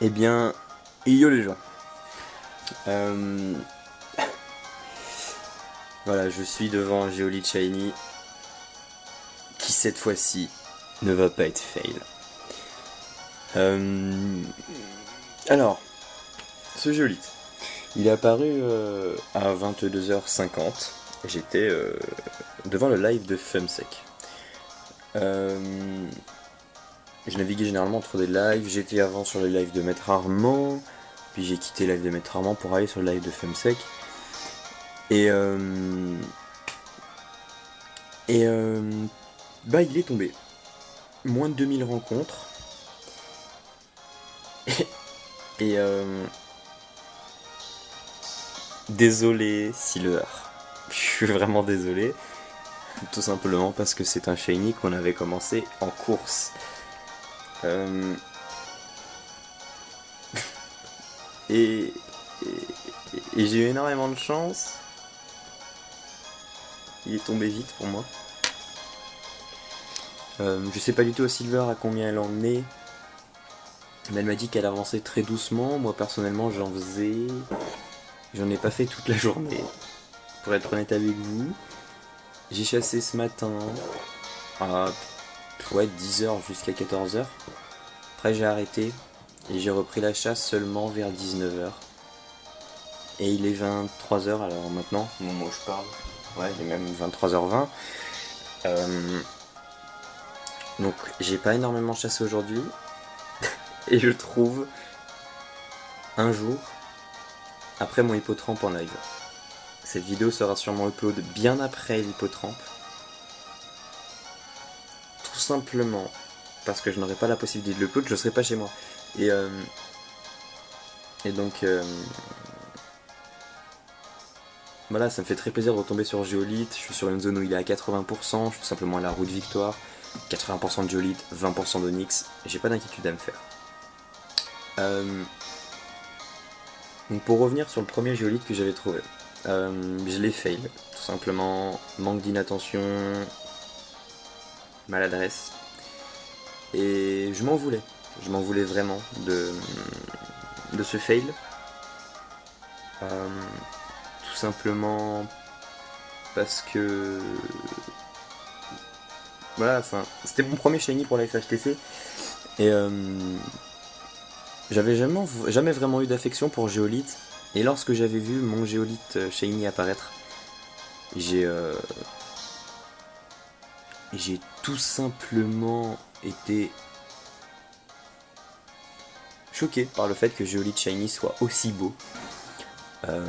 Eh bien, yo les gens. Euh, Voilà, je suis devant un Géolite Shiny qui cette fois-ci ne va pas être fail. Euh, alors, ce Géolite, il est apparu à 22h50. J'étais devant le live de Fumsec. Je naviguais généralement entre des lives. J'étais avant sur le live de Maître Armand, puis j'ai quitté le live de Maître Armand pour aller sur le live de Fumsec. Et bah il est tombé. Moins de 2000 rencontres. Et désolé Silver. Je suis vraiment désolé. Tout simplement parce que c'est un shiny qu'on avait commencé en course. Euh, et et j'ai eu énormément de chance. Il est tombé vite pour moi. Je sais pas du tout à Silver à combien elle en est. Mais elle m'a dit qu'elle avançait très doucement. Moi personnellement j'en ai pas fait toute la journée. Pour être honnête avec vous. J'ai chassé ce matin à 10h jusqu'à 14h. Après j'ai arrêté et j'ai repris la chasse seulement vers 19h. Et il est 23h alors maintenant, au moment où je parle. Ouais, il est même 23h20. Donc j'ai pas énormément chassé aujourd'hui. Et je trouve un jour après mon hippotrampe en live. Cette vidéo sera sûrement upload bien après l'hippotrampe. Tout simplement parce que je n'aurai pas la possibilité de l'upload, je serai pas chez moi. Et donc voilà, ça me fait très plaisir de retomber sur Géolite. Je suis sur une zone où il est à 80%, je suis tout simplement à la route victoire. 80% de Géolite, 20% d'Onyx, j'ai pas d'inquiétude à me faire. Donc pour revenir sur le premier Géolite que j'avais trouvé, je l'ai fail, tout simplement, manque d'inattention, maladresse. Et je m'en voulais vraiment de ce fail. Tout simplement parce que voilà, enfin, c'était mon premier shiny pour la FHTC et j'avais jamais vraiment eu d'affection pour Géolite. Et lorsque j'avais vu mon Géolite shiny apparaître, j'ai tout simplement été choqué par le fait que Géolite shiny soit aussi beau. Je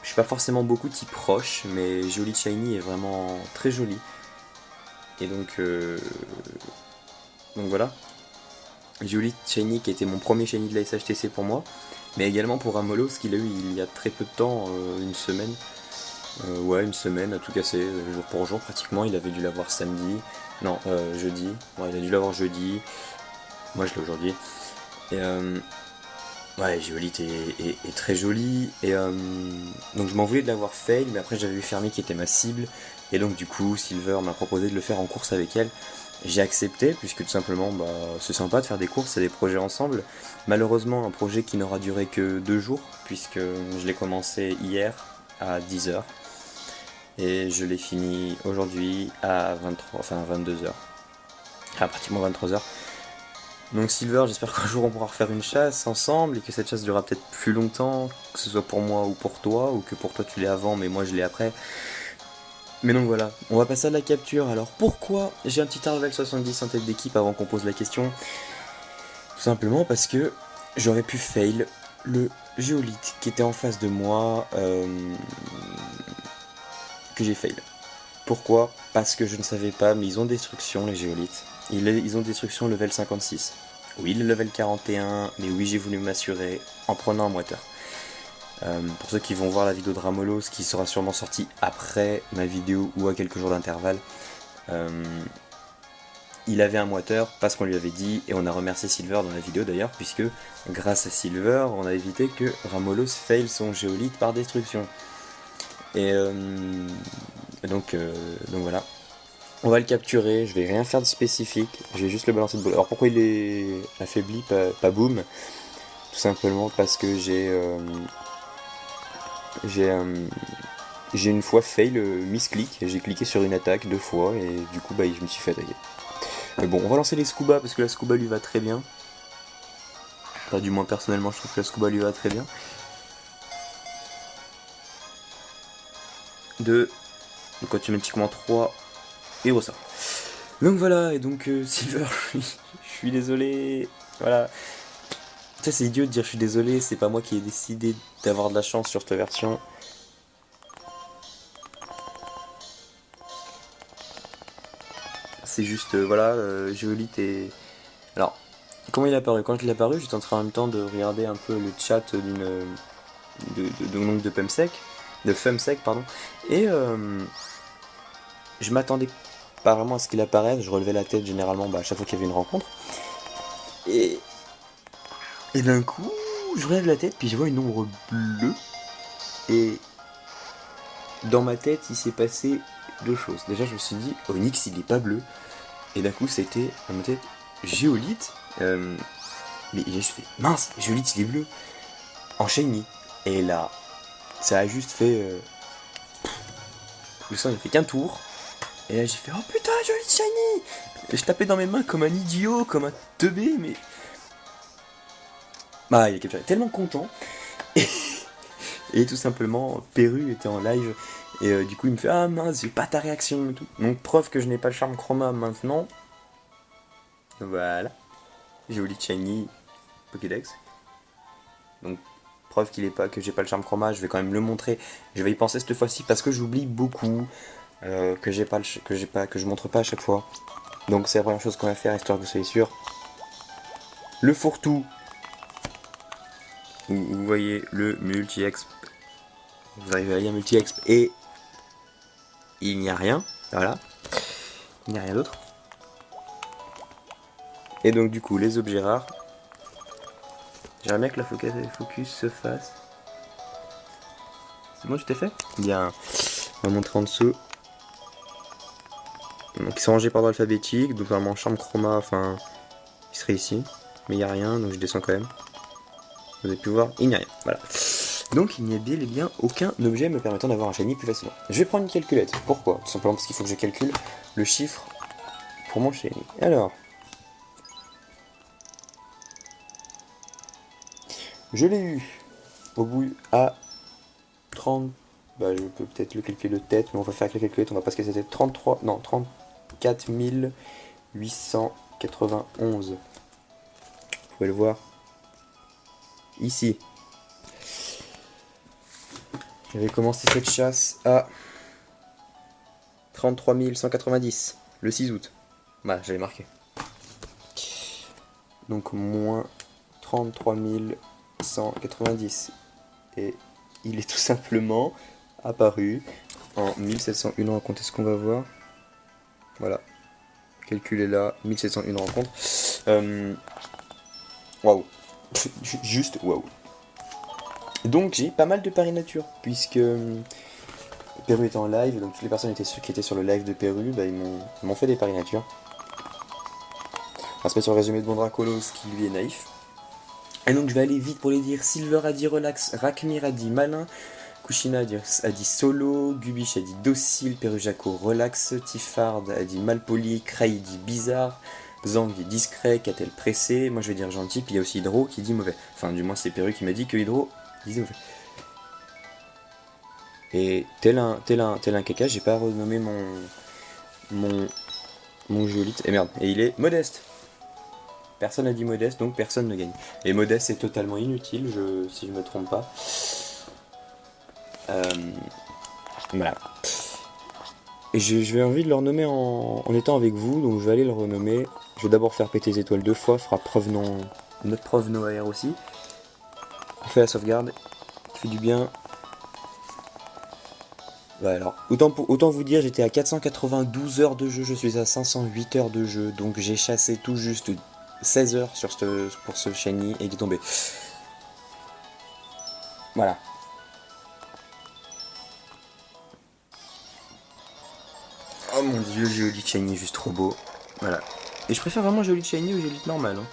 suis pas forcément beaucoup type roche, mais Géolite shiny est vraiment très joli. Et donc voilà. Géolite shiny qui était mon premier shiny de la SHTC pour moi, mais également pour Ramolos qu'il a eu il y a très peu de temps, une semaine. Ouais, une semaine à tout casser, jour pour jour pratiquement. Il avait dû l'avoir samedi, non, jeudi. Ouais, il a dû l'avoir jeudi. Moi je l'ai aujourd'hui. Et ouais, Géolite est très jolie. Et donc je m'en voulais de l'avoir fail, mais après j'avais vu Fermi qui était ma cible. Et donc du coup, Silver m'a proposé de le faire en course avec elle. J'ai accepté, puisque tout simplement, bah, c'est sympa de faire des courses et des projets ensemble. Malheureusement, un projet qui n'aura duré que 2 jours, puisque je l'ai commencé hier à 10h. Et je l'ai fini aujourd'hui à 22h. À pratiquement 23h. Donc Silver, j'espère qu'un jour on pourra refaire une chasse ensemble et que cette chasse durera peut-être plus longtemps, que ce soit pour moi ou pour toi, ou que pour toi tu l'aies avant mais moi je l'ai après. Mais donc voilà, on va passer à la capture. Alors pourquoi j'ai un petit Arvel 70 en tête d'équipe avant qu'on pose la question? Tout simplement parce que j'aurais pu fail le Géolite qui était en face de moi, que j'ai fail. Pourquoi? Parce que je ne savais pas, mais ils ont destruction les Géolites. Ils ont destruction level 56. Oui, le level 41, mais oui, j'ai voulu m'assurer en prenant un moiteur. Pour ceux qui vont voir la vidéo de Ramolos, qui sera sûrement sortie après ma vidéo ou à quelques jours d'intervalle, il avait un moiteur parce qu'on lui avait dit, et on a remercié Silver dans la vidéo d'ailleurs, puisque grâce à Silver, on a évité que Ramolos fail son Géolite par destruction. Et donc voilà. On va le capturer, je vais rien faire de spécifique, je vais juste le balancer de boule. Alors pourquoi il est affaibli, pas boom? Tout simplement parce que j'ai une fois fail misclick, j'ai cliqué sur une attaque 2 fois et du coup bah je me suis fait attaquer. Mais bon, on va lancer les scuba parce que la scuba lui va très bien. Enfin, du moins personnellement je trouve que la scuba lui va très bien. Donc automatiquement 3 et ça. Donc voilà, et donc Silver, je suis désolé. Voilà. Tu sais, c'est idiot de dire je suis désolé, c'est pas moi qui ai décidé d'avoir de la chance sur cette version. C'est juste, voilà, Géolite et... Alors, comment il est apparu? Quand il est apparu, j'étais en train en même temps de regarder un peu le chat de Pumsec, de Fumsec, pardon. Et je m'attendais pas vraiment à ce qu'il apparaisse, je relevais la tête généralement à chaque fois qu'il y avait une rencontre. Et d'un coup, je relève la tête, puis je vois une ombre bleue. Et dans ma tête, il s'est passé 2 choses. Déjà, je me suis dit, Onyx, il est pas bleu. Et d'un coup, c'était dans ma tête, Géolite. Mais j'ai juste fait, mince, Géolite, il est bleu. En shiny. Et là, ça a juste fait. Le sang, il a fait qu'un tour. Et là, j'ai fait, oh putain, Géolite shiny. Et je tapais dans mes mains comme un idiot, comme un teubé, mais. Bah, il est capturé. Tellement content. Et tout simplement, Perru était en live. Et du coup, il me fait, ah mince, j'ai pas ta réaction et tout. Donc, preuve que je n'ai pas le charme chroma maintenant. Voilà. Géolite shiny Pokédex. Donc, preuve qu'il est pas, que j'ai pas le charme chroma, je vais quand même le montrer. Je vais y penser cette fois-ci parce que j'oublie beaucoup. Que je montre pas à chaque fois. Donc c'est la première chose qu'on va faire, histoire que vous soyez sûr. Le fourre-tout. Vous voyez le multi-exp. Vous arrivez à lire multi-exp et il n'y a rien. Voilà. Il n'y a rien d'autre. Et donc du coup, les objets rares. J'aimerais bien que la focus se fasse. C'est bon, tu t'es fait? Bien. On va montrer en dessous. Donc ils sont rangés par ordre alphabétique, donc normalement chambre chroma, enfin, il serait ici, mais il n'y a rien, donc je descends quand même. Vous avez pu voir, il n'y a rien, voilà. Donc il n'y a bel et bien aucun objet me permettant d'avoir un shiny plus facilement. Je vais prendre une calculette, pourquoi? Tout simplement parce qu'il faut que je calcule le chiffre pour mon shiny. Alors, je l'ai eu au bout à 30, bah je peux peut-être le calculer de tête, mais on va faire avec la calculette, on va pas se casser la tête, 33, non, 34 891. Vous pouvez le voir ici. J'avais commencé cette chasse à 33 190 le 6 août. Voilà, j'avais marqué. Donc moins 33 190. Et il est tout simplement apparu en 1701 rencontres. Est-ce qu'on va voir? Voilà. Calculez là, 1701 rencontres. Waouh. Juste waouh. Donc j'ai pas mal de paris nature, puisque Perru était en live, donc toutes les personnes qui étaient sur le live de Perru, bah, ils m'ont fait des paris nature. On va se mettre sur le résumé de mon Dracolos qui lui est naïf. Et donc je vais aller vite pour les dire. Silver a dit relax, Rakmir a dit malin, Kushina a dit solo, Gubish a dit docile, Perujako relax, Tifard a dit malpoli, Krai dit bizarre, Zang dit discret, Katel pressé, moi je vais dire gentil, puis il y a aussi Hydro qui dit mauvais. Enfin du moins c'est Perru qui m'a dit que Hydro disait mauvais. Et tel un caca, j'ai pas renommé mon Géolite. Et merde, et il est modeste. Personne n'a dit modeste, donc personne ne gagne. Et modeste c'est totalement inutile, si je me trompe pas. Voilà. Et j'ai envie de le renommer en étant avec vous, donc je vais aller le renommer. Je vais d'abord faire péter les étoiles 2 fois, fera notre preuve no AR aussi. On fait la sauvegarde, qui fait du bien. Bah alors, autant vous dire, j'étais à 492 heures de jeu, je suis à 508 heures de jeu, donc j'ai chassé tout juste 16 heures pour ce shiny et il est tombé. Voilà. Oh mon dieu, Géolite shiny juste trop beau. Voilà. Et je préfère vraiment Géolite shiny ou Géolite normal. Hein.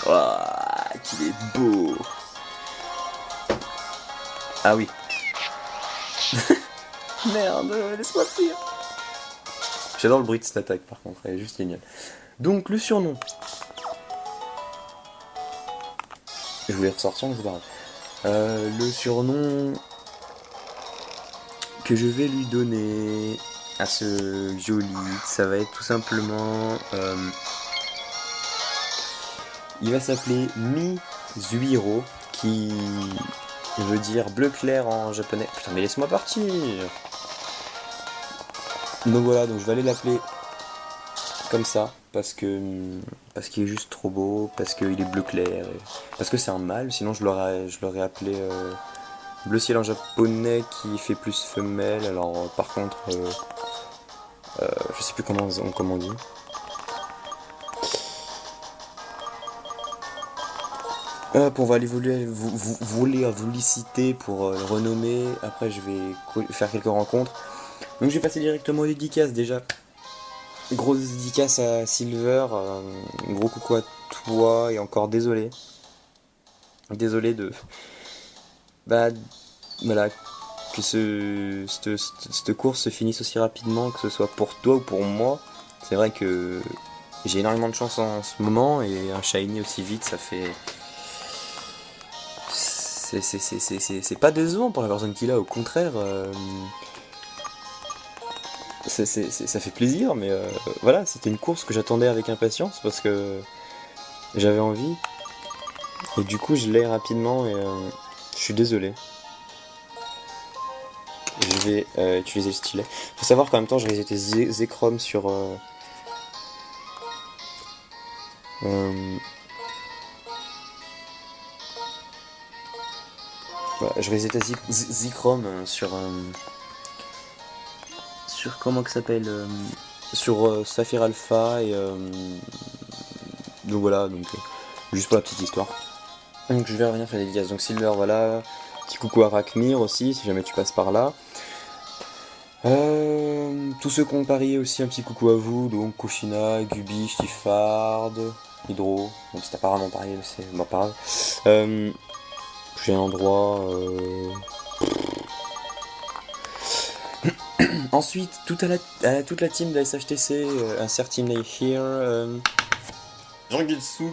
Ouah, qu'il est beau. Ah oui. Merde, laisse-moi fuir. J'adore le bruit de cette attaque par contre, elle est juste géniale. Donc le surnom. Je voulais ressortir mais c'est pas grave. Le surnom que je vais lui donner à ce joli, ça va être tout simplement... il va s'appeler Mizuhiro, qui veut dire bleu clair en japonais. Putain mais laisse-moi partir. Donc voilà, donc je vais aller l'appeler comme ça, parce qu'il est juste trop beau, parce qu'il est bleu clair, et parce que c'est un mâle, sinon je l'aurais appelé bleu ciel en japonais qui fait plus femelle, alors par contre, je sais plus comment on dit. Hop, on va aller vous les citer pour le renommer, après je vais faire quelques rencontres. Donc je vais passer directement aux dédicaces déjà. Grosse dédicace à Silver, gros coucou à toi et encore désolé. Désolé de. Bah voilà, que cette course se finisse aussi rapidement, que ce soit pour toi ou pour moi. C'est vrai que j'ai énormément de chance en ce moment et un shiny aussi vite, ça fait. C'est pas décevant pour la personne qui l'a, au contraire. Ça fait plaisir, mais voilà, c'était une course que j'attendais avec impatience parce que j'avais envie. Et du coup, je l'ai rapidement et je suis désolé. Je vais utiliser le stylet. Faut savoir qu'en même temps, j'avais été Zekrom sur. Voilà, je vais été Zekrom sur comment que ça s'appelle sur Saphir Alpha et donc voilà, donc juste pour la petite histoire. Donc je vais revenir faire les dédicaces. Donc Silver, voilà. Petit coucou à Rakmir aussi, si jamais tu passes par là. Tous ceux qui ont parié aussi, un petit coucou à vous. Donc Kushina, Gubi, Stifard, Hydro. Donc si t'as pas vraiment parié, c'est pas grave. J'ai un droit. Ensuite, toute la team de la SHTC, insert team name here. Jangitsu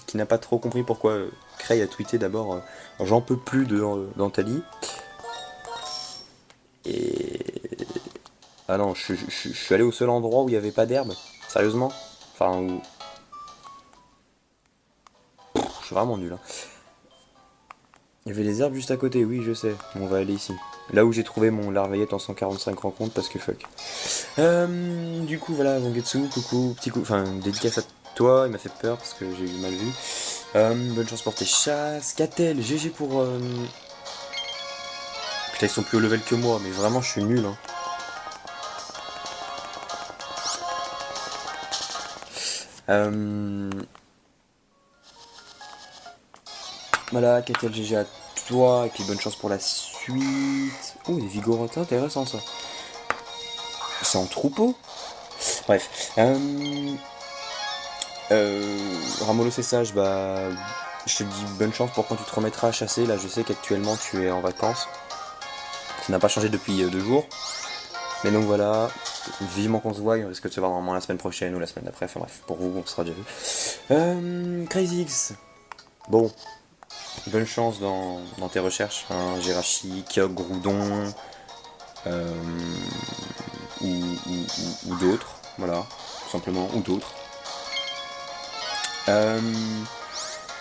qui n'a pas trop compris pourquoi Cray a tweeté d'abord j'en peux plus de Dantali. Et. Ah non, je suis allé au seul endroit où il n'y avait pas d'herbe, sérieusement. Enfin, où. Je suis vraiment nul. Hein. Il y avait des herbes juste à côté, oui, je sais. On va aller ici. Là où j'ai trouvé mon larvaillette en 145 rencontres parce que fuck. Du coup, voilà, Vangetsu, coucou, petit coup. Enfin, dédicace à toi, il m'a fait peur parce que j'ai eu mal vu. Bonne chance pour tes chasses. Catel, GG pour. Putain, ils sont plus au level que moi, mais vraiment, je suis nul. Hein. Voilà, Catel, GG à toi, et puis bonne chance pour la suite. Oh, il est vigoureux, intéressant ça. C'est en troupeau. Bref. Ramolo c'est sage, bah. Je te dis bonne chance pour quand tu te remettras à chasser. Là, je sais qu'actuellement tu es en vacances. Ça n'a pas changé depuis 2 jours. Mais donc voilà, vivement qu'on se voit. On risque de se voir normalement la semaine prochaine ou la semaine d'après. Enfin bref, pour vous, on sera déjà vu. Crazy X. Bon, bonne chance dans tes recherches. Hein, Jirachi, Kyog, Groudon. Ou d'autres. Voilà, tout simplement. Ou d'autres.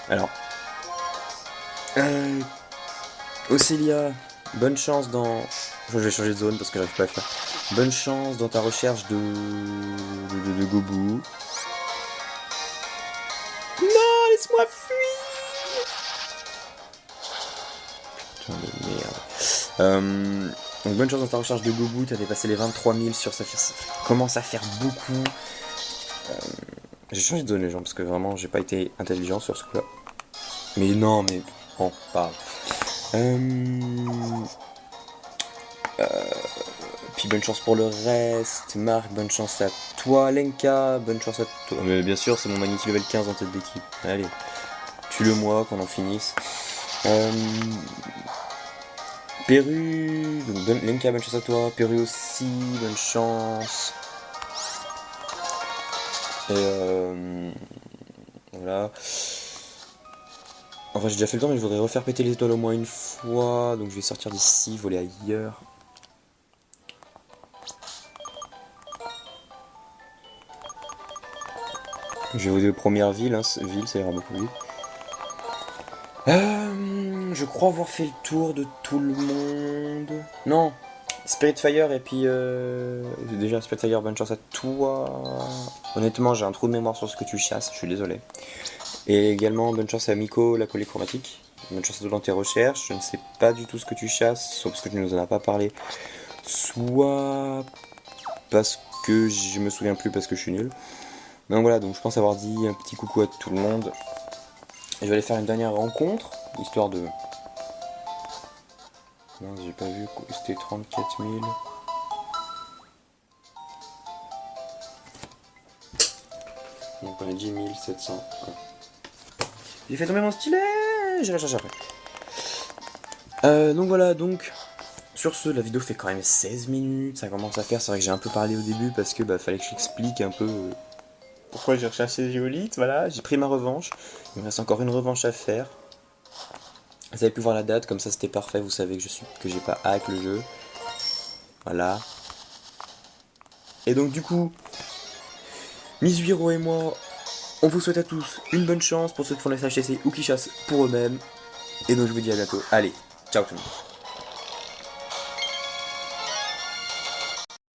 Alors. Océlia, bonne chance dans. Je vais changer de zone parce que j'arrive pas à faire. Bonne chance dans ta recherche de Gobu. Non, laisse-moi fuir. Putain de merde. Donc bonne chance dans ta recherche de Gobu, t'as dépassé les 23 000 sur Saphir. Ça commence à faire beaucoup. J'ai changé de zone les gens parce que vraiment j'ai pas été intelligent sur ce coup-là. Mais non, mais bon, pas grave. puis bonne chance pour le reste. Marc, bonne chance à toi. Lenka, bonne chance à toi. Mais bien sûr, c'est mon Magnéti level 15 en tête d'équipe. Allez, tue-le-moi, qu'on en finisse. Perru, donc Lenka, bonne chance à toi. Perru aussi, bonne chance. Et voilà. Enfin, j'ai déjà fait le temps, mais je voudrais refaire péter les étoiles au moins une fois. Donc je vais sortir d'ici, voler ailleurs. Je vais voler aux premières villes, ça ira beaucoup vite. Je crois avoir fait le tour de tout le monde. Non, Spiritfire et puis déjà Spiritfire, bonne chance à toi. Honnêtement, j'ai un trou de mémoire sur ce que tu chasses, je suis désolé. Et également bonne chance à Miko, la collée chromatique. Bonne chance à toi dans tes recherches. Je ne sais pas du tout ce que tu chasses, soit parce que tu ne nous en as pas parlé, soit parce que je me souviens plus parce que je suis nul. Donc voilà, donc je pense avoir dit un petit coucou à tout le monde. Et je vais aller faire une dernière rencontre, histoire de... Non, j'ai pas vu, c'était 34 000. Donc on a dit 1700. Ouais. J'ai fait tomber mon stylet, j'irai chercher après. Donc voilà, donc... Sur ce, la vidéo fait quand même 16 minutes, ça commence à faire, c'est vrai que j'ai un peu parlé au début parce que fallait que j'explique un peu pourquoi j'ai recherché Géolite, voilà, j'ai pris ma revanche, il me reste encore une revanche à faire. Vous avez pu voir la date, comme ça c'était parfait, vous savez que j'ai pas hack le jeu. Voilà. Et donc du coup, Misuhiro et moi, on vous souhaite à tous une bonne chance pour ceux qui font la SHTC ou qui chassent pour eux-mêmes. Et donc je vous dis à bientôt. Allez, ciao tout le monde.